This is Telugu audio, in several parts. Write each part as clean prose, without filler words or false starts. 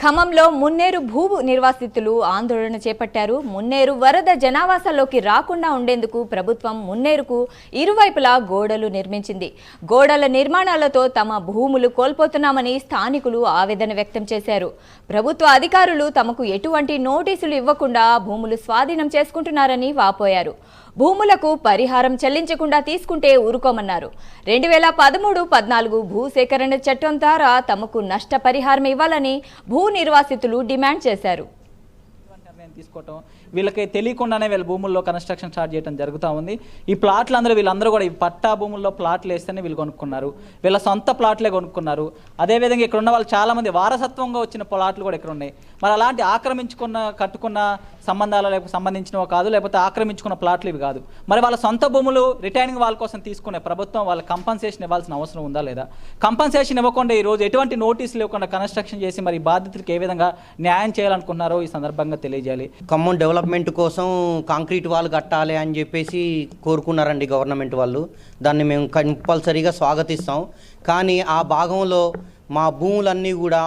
ఖమ్మంలో మున్నేరు భూ నిర్వాసితులు ఆందోళన చేపట్టారు. మున్నేరు వరద జనావాసాల్లోకి రాకుండా ఉండేందుకు ప్రభుత్వం మున్నేరుకు ఇరువైపులా గోడలు నిర్మించింది. గోడల నిర్మాణాలతో తమ భూములు కోల్పోతున్నామని స్థానికులు ఆవేదన వ్యక్తం చేశారు. ప్రభుత్వ అధికారులు తమకు ఎటువంటి నోటీసులు ఇవ్వకుండా భూములు స్వాధీనం చేసుకుంటున్నారని వాపోయారు. భూములకు పరిహారం చెల్లించకుండా తీసుకుంటే ఊరుకోమన్నారు. 2013-14 భూసేకరణ చట్టం ద్వారా తమకు నష్టపరిహారం ఇవ్వాలని భూ నిర్వాసితులు డిమాండ్ చేశారు. తీసుకోవటం వీళ్ళకి తెలియకుండానే వీళ్ళ భూముల్లో కన్స్ట్రక్షన్ స్టార్ట్ చేయడం జరుగుతూ ఉంది. ఈ ప్లాట్లు వీళ్ళందరూ కూడా ఈ పట్టా భూముల్లో ప్లాట్లు వేస్తేనే వీళ్ళు కొనుక్కున్నారు, వీళ్ళ సొంత ప్లాట్లే కొనుక్కున్నారు. అదేవిధంగా ఇక్కడ ఉన్న వాళ్ళు చాలామంది వారసత్వంగా వచ్చిన ప్లాట్లు కూడా ఇక్కడ ఉన్నాయి. మరి అలాంటి కట్టుకున్న సంబంధాలకు సంబంధించినవి కాదు, లేకపోతే ఆక్రమించుకున్న ప్లాట్లు ఇవి కాదు. మరి వాళ్ళ సొంత భూములు రిటైనింగ్ వాళ్ళ కోసం తీసుకునే ప్రభుత్వం వాళ్ళ కంపన్సేషన్ ఇవ్వాల్సిన అవసరం ఉందా లేదా? కంపన్సేషన్ ఇవ్వకుండా ఈరోజు ఎటువంటి నోటీసులు ఇవ్వకుండా కన్స్ట్రక్షన్ చేసి మరి బాధితులకు ఏ విధంగా న్యాయం చేయాలనుకున్నారో ఈ సందర్భంగా తెలియజేయాలి. ఖమ్మం డెవలప్మెంట్ కోసం కాంక్రీట్ వాల్ కట్టాలి అని చెప్పేసి కోరుకున్నారండి గవర్నమెంట్ వాళ్ళు. దాన్ని మేము కంపల్సరీగా స్వాగతిస్తాం. కానీ ఆ భాగంలో మా భూములన్నీ కూడా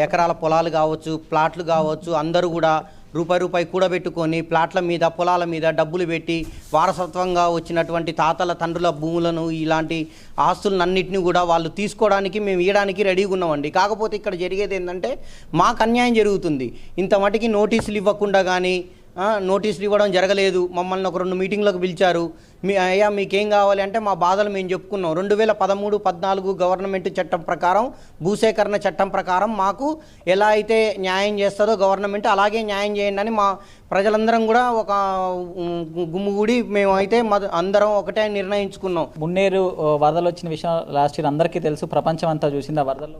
ఎకరాల పొలాలు కావచ్చు, ప్లాట్లు కావచ్చు, అందరూ కూడా రూపాయి కూడబెట్టుకొని ప్లాట్ల మీద, పొలాల మీద డబ్బులు పెట్టి వారసత్వంగా వచ్చినటువంటి తాతల తండ్రుల భూములను, ఇలాంటి ఆస్తులన్నింటినీ కూడా వాళ్ళు తీసుకోవడానికి మేము ఇవ్వడానికి రెడీగా ఉన్నామండి. కాకపోతే ఇక్కడ జరిగేది ఏంటంటే మాకు అన్యాయం జరుగుతుంది. ఇంత మటుకి నోటీసులు ఇవ్వకుండా కానీ నోటీసులు ఇవ్వడం జరగలేదు. మమ్మల్ని ఒక 2 మీటింగ్లకు పిలిచారు. అయ్యా మీకేం కావాలి అంటే మా బాధలు మేము చెప్పుకున్నాం. 2013-14 గవర్నమెంట్ చట్టం ప్రకారం, భూసేకరణ చట్టం ప్రకారం మాకు ఎలా అయితే న్యాయం చేస్తుందో గవర్నమెంట్ అలాగే న్యాయం చేయండి అని మా ప్రజలందరం కూడా ఒక గుమ్ముగూడి మేము అయితే అందరం ఒకటే నిర్ణయించుకున్నాం. మున్నేరు వరదలు వచ్చిన విషయం లాస్ట్ ఇయర్ అందరికీ తెలుసు, ప్రపంచం అంతా చూసింది. ఆ వరదలు